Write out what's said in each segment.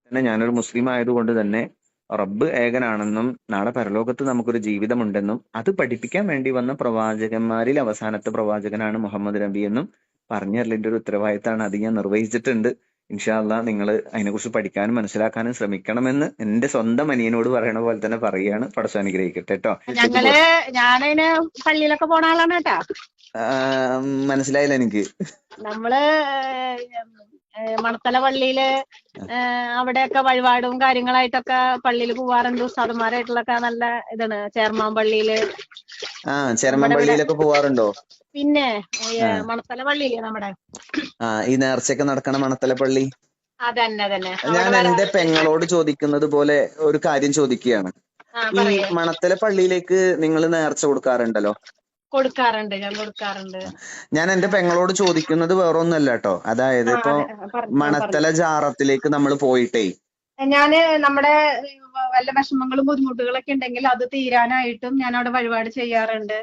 തന്നെ ഞാനൊരു മുസ്ലിം ആയതുകൊണ്ട് തന്നെ റബ്ബ് ഏകനാണെന്നും നാളെ പരലോകത്ത് നമുക്കൊരു ജീവിതമുണ്ടെന്നും അത് പഠിപ്പിക്കാൻ വേണ്ടി വന്ന പ്രവാചകന്മാരിൽ അവസാനത്തെ പ്രവാചകനാണ് മുഹമ്മദ് നബി എന്നും പറഞ്ഞു തരലിന്റെ ഒരു ഉത്തരവാദിത്തമാണ്. അത് ഞാൻ നിർവഹിച്ചിട്ടുണ്ട്. ഇൻഷാ അള്ളാ നിങ്ങൾ അതിനെക്കുറിച്ച് പഠിക്കാനും മനസ്സിലാക്കാനും ശ്രമിക്കണമെന്ന് എന്റെ സ്വന്തം അനിയനോട് പറയണ പോലെ തന്നെ പറയുകയാണ്. പടച്ചോൻ അനുഗ്രഹിക്കട്ടെ കേട്ടോ. ഞാനതിന് പള്ളിയിലൊക്കെ പോണ ആളാണ് കേട്ടാ. മനസ്സിലായില്ല എനിക്ക്. നമ്മള് മണത്തല പള്ളിയില് അവിടെയൊക്കെ വഴിപാടും കാര്യങ്ങളായിട്ടൊക്കെ പള്ളിയിൽ പോവാറുണ്ട്. ഉസ്താദന്മാരായിട്ടുള്ളൊക്കെ നല്ല ഇതാണ്. ചേർമാൻ പള്ളിയില്, ചേർമാൻ പള്ളിയിലൊക്കെ പോവാറുണ്ടോ? പിന്നെ മണത്തല പള്ളിയില്ലേ നമ്മുടെ, ഈ നേർച്ചയൊക്കെ നടക്കണ മണത്തല പള്ളി. അതന്നെ. ഞാൻ എന്റെ പെങ്ങളോട് ചോദിക്കുന്നത് പോലെ ഒരു കാര്യം ചോദിക്കുകയാണ്. ഈ മണത്തല പള്ളിയിലേക്ക് നിങ്ങൾ നേർച്ച കൊടുക്കാറുണ്ടല്ലോ? കൊടുക്കാറുണ്ട്, ഞാൻ കൊടുക്കാറുണ്ട്. ഞാൻ എന്റെ പെങ്ങളോട് ചോദിക്കുന്നത് വേറൊന്നുമല്ല കേട്ടോ. അതായത് ഇപ്പൊ മണത്തല ജാറത്തിലേക്ക് നമ്മൾ പോയിട്ടേ, ഞാന് നമ്മുടെ വല്ല വിഷമങ്ങളും ബുദ്ധിമുട്ടുകളൊക്കെ ഉണ്ടെങ്കിൽ അത് തീരാനായിട്ടും ഞാൻ അവിടെ വഴിപാട് ചെയ്യാറുണ്ട്.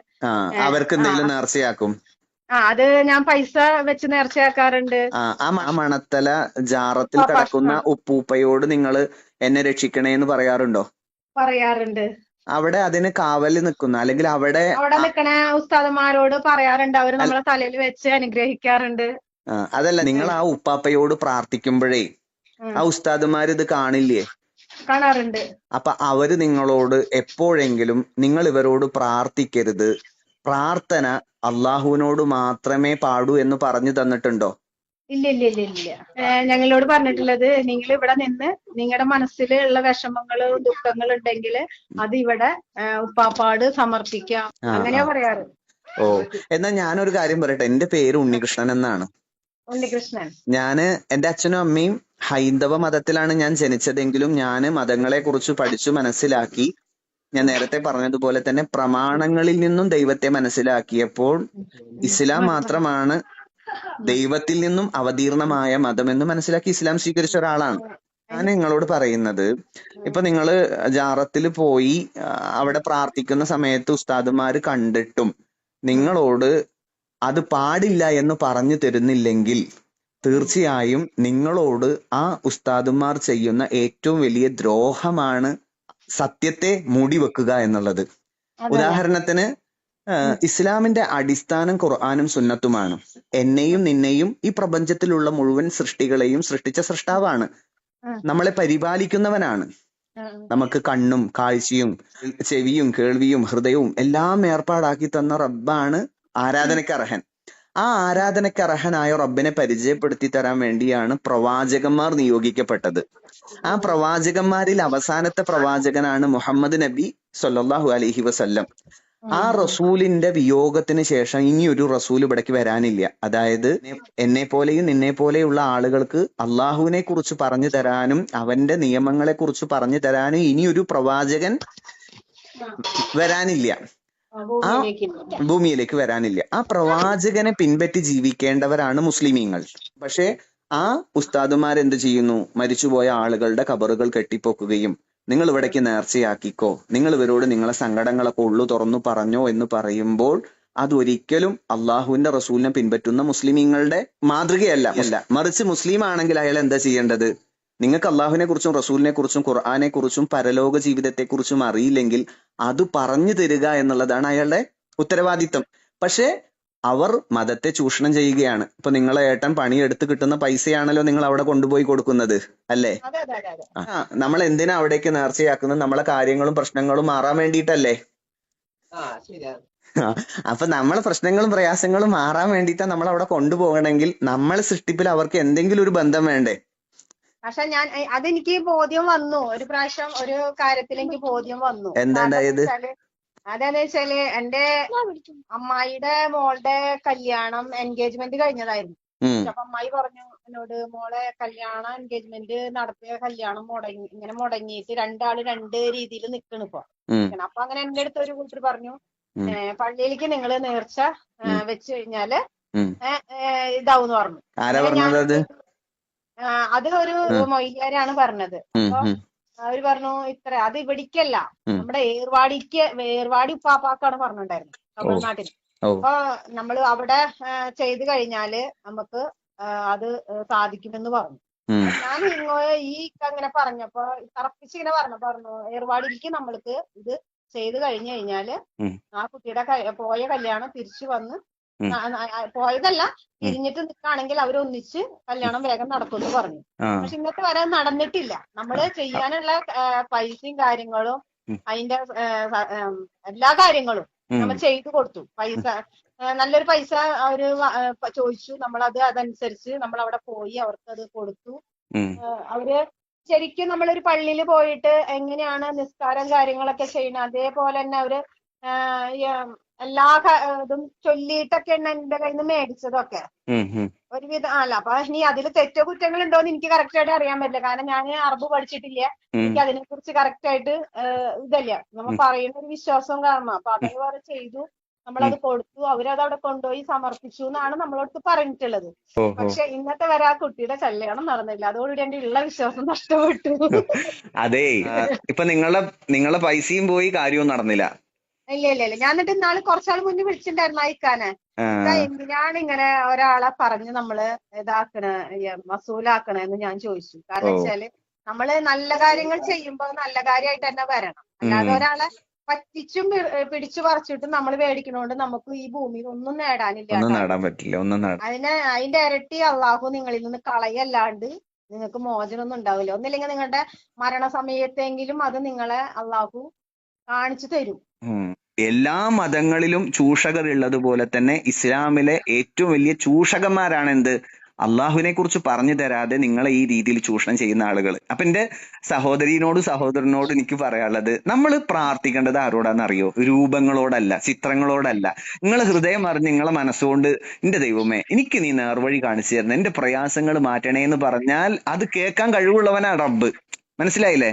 അവർക്ക് എന്തെങ്കിലും നേർച്ചയാക്കും. അത് ഞാൻ പൈസ വെച്ച് നേർച്ചയാക്കാറുണ്ട്. ആ മണത്തല ജാറത്തിൽ കിടക്കുന്ന ഉപ്പൂപ്പയോട് നിങ്ങൾ എന്നെ രക്ഷിക്കണേന്ന് പറയാറുണ്ടോ? പറയാറുണ്ട്. അവിടെ അതിന് കാവല് നിൽക്കുന്ന അല്ലെങ്കിൽ അവിടെ നിൽക്കണ ഉസ്താദന്മാരോട് പറയാറുണ്ട്. അവര് നമ്മളെ തലയിൽ വെച്ച് അനുഗ്രഹിക്കാറുണ്ട്. അതല്ല, നിങ്ങൾ ആ ഉപ്പാപ്പയോട് പ്രാർത്ഥിക്കുമ്പോഴേ ആ ഉസ്താദുമാർ ഇത് കാണില്ലേ? കാണാറുണ്ട്. അപ്പൊ അവര് നിങ്ങളോട് എപ്പോഴെങ്കിലും നിങ്ങൾ ഇവരോട് പ്രാർത്ഥിക്കരുത്, പ്രാർത്ഥന അള്ളാഹുവിനോട് മാത്രമേ പാടൂ എന്ന് പറഞ്ഞു തന്നിട്ടുണ്ടോ? ഇല്ല. ഞങ്ങളോട് പറഞ്ഞിട്ടുള്ളത്, നിങ്ങൾ ഇവിടെ നിന്ന് നിങ്ങളുടെ മനസ്സിലുള്ള വിഷമങ്ങള് ദുഃഖങ്ങൾ ഉണ്ടെങ്കിൽ അത് ഇവിടെ ഉപ്പാപ്പാട് സമർപ്പിക്കാം, അങ്ങനെയാ പറയാറ്. എന്നാ ഞാനൊരു കാര്യം പറയട്ടെ. എന്റെ പേര് ഉണ്ണികൃഷ്ണൻ എന്നാണ്. ഉണ്ണികൃഷ്ണൻ. എന്റെ അച്ഛനും അമ്മയും ഹൈന്ദവ മതത്തിലാണ് ഞാൻ ജനിച്ചതെങ്കിലും ഞാൻ മതങ്ങളെ കുറിച്ച് പഠിച്ചു മനസ്സിലാക്കി. ഞാൻ നേരത്തെ പറഞ്ഞതുപോലെ തന്നെ പ്രമാണങ്ങളിൽ നിന്നും ദൈവത്തെ മനസ്സിലാക്കിയപ്പോൾ ഇസ്ലാം മാത്രമാണ് ദൈവത്തിൽ നിന്നും അവതീർണമായ മതമെന്ന് മനസ്സിലാക്കി ഇസ്ലാം സ്വീകരിച്ച ഒരാളാണ്. ഞാൻ നിങ്ങളോട് പറയുന്നത്, ഇപ്പൊ നിങ്ങള് ജാറത്തിൽ പോയി അവിടെ പ്രാർത്ഥിക്കുന്ന സമയത്ത് ഉസ്താദുമാര് കണ്ടിട്ടും നിങ്ങളോട് അത് പാടില്ല എന്ന് പറഞ്ഞു തരുന്നില്ലെങ്കിൽ തീർച്ചയായും നിങ്ങളോട് ആ ഉസ്താദുമാർ ചെയ്യുന്ന ഏറ്റവും വലിയ ദ്രോഹമാണ് സത്യത്തെ മൂടിവെക്കുക എന്നുള്ളത്. ഉദാഹരണത്തിന് ഇസ്ലാമിന്റെ അടിസ്ഥാനം ഖുർആനും സുന്നത്തുമാണ്. എന്നെയും നിന്നെയും ഈ പ്രപഞ്ചത്തിലുള്ള മുഴുവൻ സൃഷ്ടികളെയും സൃഷ്ടിച്ച സൃഷ്ടാവാണ്, നമ്മളെ പരിപാലിക്കുന്നവനാണ്. നമുക്ക് കണ്ണും കാഴ്ചയും ചെവിയും കേൾവിയും ഹൃദയവും എല്ലാം ഏർപ്പാടാക്കി തന്ന റബ്ബാണ് ആരാധനയ്ക്ക് അർഹൻ. ആ ആരാധനയ്ക്ക് അർഹനായ റബ്ബിനെ പരിചയപ്പെടുത്തി തരാൻ വേണ്ടിയാണ് പ്രവാചകന്മാർ നിയോഗിക്കപ്പെട്ടത്. ആ പ്രവാചകന്മാരിൽ അവസാനത്തെ പ്രവാചകനാണ് മുഹമ്മദ് നബി സല്ലല്ലാഹു അലൈഹി വസല്ലം. ആ റസൂലിന്റെ വിയോഗത്തിന് ശേഷം ഇനി ഒരു റസൂൽ ഇവിടേക്ക് വരാനില്ല. അതായത് എന്നെ പോലെയും നിന്നെ പോലെയുള്ള ആളുകൾക്ക് അള്ളാഹുവിനെ കുറിച്ച് പറഞ്ഞു തരാനും അവന്റെ നിയമങ്ങളെ കുറിച്ച് പറഞ്ഞു തരാനും ഇനിയൊരു പ്രവാചകൻ വരാനില്ല, ആ ഭൂമിയിലേക്ക് വരാനില്ല. ആ പ്രവാചകനെ പിൻപറ്റി ജീവിക്കേണ്ടവരാണ് മുസ്ലിമീങ്ങൾ. പക്ഷെ ആ ഉസ്താദുമാരെന്ത് ചെയ്യുന്നു? മരിച്ചുപോയ ആളുകളുടെ ഖബറുകൾ കെട്ടിപ്പൊക്കുകയും നിങ്ങൾ ഇവിടേക്ക് നേർച്ചയാക്കിക്കോ, നിങ്ങൾ ഇവരോട് നിങ്ങളെ സങ്കടങ്ങളൊക്കെ ഉള്ളു തുറന്നു പറഞ്ഞോ എന്ന് പറയുമ്പോൾ അതൊരിക്കലും അള്ളാഹുവിന്റെ റസൂലിനെ പിൻപറ്റുന്ന മുസ്ലിമീങ്ങളുടെ മാതൃകയല്ല. മറിച്ച് മുസ്ലിം ആണെങ്കിൽ അയാൾ എന്താ ചെയ്യേണ്ടത്? നിങ്ങൾക്ക് അള്ളാഹുവിനെ കുറിച്ചും റസൂലിനെ കുറിച്ചും ഖുർആനെ കുറിച്ചും പരലോക ജീവിതത്തെക്കുറിച്ചും അറിയില്ലെങ്കിൽ അത് പറഞ്ഞു തരിക എന്നുള്ളതാണ് അയാളുടെ ഉത്തരവാദിത്തം. പക്ഷെ അവർ മതത്തെ ചൂഷണം ചെയ്യുകയാണ്. ഇപ്പൊ നിങ്ങളെ ഏട്ടൻ പണിയെടുത്ത് കിട്ടുന്ന പൈസയാണല്ലോ നിങ്ങൾ അവിടെ കൊണ്ടുപോയി കൊടുക്കുന്നത്, അല്ലേ? നമ്മൾ എന്തിനാ അവിടേക്ക് നേർച്ചയാക്കുന്നത്? നമ്മളെ കാര്യങ്ങളും പ്രശ്നങ്ങളും മാറാൻ വേണ്ടിയിട്ടല്ലേ? അപ്പൊ നമ്മളെ പ്രശ്നങ്ങളും പ്രയാസങ്ങളും മാറാൻ വേണ്ടിയിട്ടാ നമ്മൾ അവിടെ കൊണ്ടുപോകണമെങ്കിൽ നമ്മൾ സൃഷ്ടിപ്പിൽ അവർക്ക് എന്തെങ്കിലും ഒരു ബന്ധം വേണ്ടേ? പക്ഷെ അതെനിക്ക് ബോധ്യം വന്നു. ഒരു പ്രാവശ്യം ഒരു കാര്യത്തിൽ എനിക്ക് ബോധ്യം വന്നു. എന്താണ്ടായത്? അതെന്ന് വെച്ചാല് എന്റെ അമ്മായിയുടെ മോളുടെ കല്യാണം എൻഗേജ്മെന്റ് കഴിഞ്ഞതായിരുന്നു. അപ്പൊ അമ്മായി പറഞ്ഞു എന്നോട്, മോളെ കല്യാണം എൻഗേജ്മെന്റ് നടത്തിയ കല്യാണം മുടങ്ങിയിട്ട് രണ്ടാള് രണ്ട് രീതിയിൽ നിക്കണ് ഇപ്പൊ. അപ്പൊ അങ്ങനെ എന്റെ അടുത്ത് ഒരു കൂട്ടർ പറഞ്ഞു, പള്ളിയിലേക്ക് നിങ്ങള് നേർച്ച വെച്ച് കഴിഞ്ഞാല് ഇതാവൂന്ന് പറഞ്ഞു. അത് ഒരു മൊയ്ലിയാരാണ് പറഞ്ഞത്. അപ്പൊ അവര് പറഞ്ഞു അത് ഇവിടേക്കല്ല, നമ്മുടെ ഏർവാടി ഉപ്പാപ്പാക്കാണ് പറഞ്ഞിട്ടുണ്ടായിരുന്നത്, തമിഴ്നാട്ടിൽ. അപ്പൊ നമ്മള് അവിടെ ചെയ്ത് കഴിഞ്ഞാല് നമുക്ക് അത് സാധിക്കുമെന്ന് പറഞ്ഞു. ഉം, ഞാൻ ഈ അങ്ങനെ പറഞ്ഞപ്പോ തറപ്പിച്ചിങ്ങനെ പറഞ്ഞു ഏർവാടിക്ക് നമ്മൾക്ക് ഇത് ചെയ്ത് കഴിഞ്ഞു കഴിഞ്ഞാല് ഉം, ആ കുട്ടിയുടെ പോയ കല്യാണം തിരിച്ചു വന്ന് ഉം, പോയതല്ല ഉം, പിരിഞ്ഞിട്ട് നിൽക്കുകയാണെങ്കിൽ അവരൊന്നിച്ച് ഉം. കല്യാണം വേഗം നടക്കുമെന്ന് പറഞ്ഞു. ആ പക്ഷെ ഇന്നത്തെ വരെ നടന്നിട്ടില്ല. ആ, നമ്മള് ആ, ചെയ്യാനുള്ള പൈസയും കാര്യങ്ങളും ഉം, അതിന്റെ എല്ലാ കാര്യങ്ങളും ഉം, നമ്മൾ ചെയ്തു കൊടുത്തു. പൈസ നല്ലൊരു പൈസ അവര് ചോദിച്ചു. നമ്മളത് അതനുസരിച്ച് നമ്മൾ അവിടെ പോയി അവർക്ക് അത് കൊടുത്തു. ഉം, അവര് ശരിക്കും നമ്മളൊരു പള്ളിയിൽ പോയിട്ട് എങ്ങനെയാണ് നിസ്കാരം കാര്യങ്ങളൊക്കെ ചെയ്യുന്നത് അതേപോലെ തന്നെ അവര് ഈ, എല്ലാ ഇതും ചൊല്ലിയിട്ടൊക്കെയാണ് എന്റെ കയ്യിൽ നിന്ന് മേടിച്ചതൊക്കെ. ഉം, ഉം, ഒരുവിധം അല്ല അപ്പൊ ഇനി അതിൽ തെറ്റോ കുറ്റങ്ങൾ ഉണ്ടോന്ന് എനിക്ക് കറക്റ്റ് ആയിട്ട് അറിയാൻ പറ്റില്ല. കാരണം ഞാൻ അറബ് പഠിച്ചിട്ടില്ല. ഉം, എനിക്ക് അതിനെ കുറിച്ച് കറക്റ്റ് ആയിട്ട് ഇതല്ല. നമ്മൾ ഉം, പറയുന്ന ഒരു വിശ്വാസം കാരണം അപ്പൊ അതേപോലെ ചെയ്തു. ഉം. നമ്മളത് കൊടുത്തു. അവരത് അവിടെ കൊണ്ടുപോയി സമർപ്പിച്ചു എന്നാണ് നമ്മളോട് പറഞ്ഞിട്ടുള്ളത്. ഓഹോ. പക്ഷെ ഇന്നത്തെ വരെ ആ കുട്ടിയുടെ കല്യാണം നടന്നില്ല. അതോടുകൂടി എന്റെ ഉള്ള വിശ്വാസം നഷ്ടപ്പെട്ടു. അതേ, ഇപ്പൊ നിങ്ങളെ പൈസയും പോയി, കാര്യവും നടന്നില്ല. ഇല്ല. ഞാൻ എന്നിട്ട് ഇന്നാള് കുറച്ചാൾ മുന്നേ വിളിച്ചിട്ടുണ്ടായിരുന്നു അയക്കാന്. ആ, എന്തിനാണ് ഇങ്ങനെ ഒരാളെ പറഞ്ഞ് നമ്മള് ഇതാക്കണ വസൂലാക്കണെന്ന് ഞാൻ ചോദിച്ചു. കാരണം ഓ, വെച്ചാല് നമ്മള് നല്ല കാര്യങ്ങൾ ചെയ്യുമ്പോ നല്ല കാര്യമായിട്ട് തന്നെ വരണം. അല്ലാതെ ഉം, ഒരാളെ പറ്റിച്ചും പിടിച്ചു പറിച്ചിട്ടും നമ്മൾ മേടിക്കണോണ്ട് നമുക്ക് ഈ ഭൂമിയിൽ ഒന്നും നേടാനില്ല ഒന്നും കേട്ടോ. നേടാൻ പറ്റില്ല, ഒന്നും നേടാൻ. അതിന്റെ ഇരട്ടി അള്ളാഹു നിങ്ങളിൽ നിന്ന് കളയല്ലാണ്ട് നിങ്ങൾക്ക് മോചനമൊന്നും ഉണ്ടാവില്ല. ഒന്നില്ലെങ്കിൽ നിങ്ങളുടെ മരണസമയത്തെങ്കിലും അത് നിങ്ങളെ അള്ളാഹു കാണിച്ചു തരും. ഉം. എല്ലാ മതങ്ങളിലും ചൂഷകർ ഉള്ളതുപോലെ തന്നെ ഇസ്ലാമിലെ ഏറ്റവും വലിയ ചൂഷകന്മാരാണ് എന്ത്? അള്ളാഹുവിനെ കുറിച്ച് പറഞ്ഞു തരാതെ നിങ്ങളെ ഈ രീതിയിൽ ചൂഷണം ചെയ്യുന്ന ആളുകൾ. അപ്പൊ എന്റെ സഹോദരിയോടും സഹോദരനോടും എനിക്ക് പറയാനുള്ളത്, നമ്മൾ പ്രാർത്ഥിക്കേണ്ടത് ആരോടാന്ന് അറിയോ? രൂപങ്ങളോടല്ല, ചിത്രങ്ങളോടല്ല. നിങ്ങളെ ഹൃദയം അറിഞ്ഞ് നിങ്ങളെ മനസ്സുകൊണ്ട് എന്റെ ദൈവമേ എനിക്ക് നീ നേർവഴി കാണിച്ചു തരണം, എന്റെ പ്രയാസങ്ങൾ മാറ്റണേ എന്ന് പറഞ്ഞാൽ അത് കേൾക്കാൻ കഴിവുള്ളവനാണ് റബ്ബ്. മനസ്സിലായില്ലേ?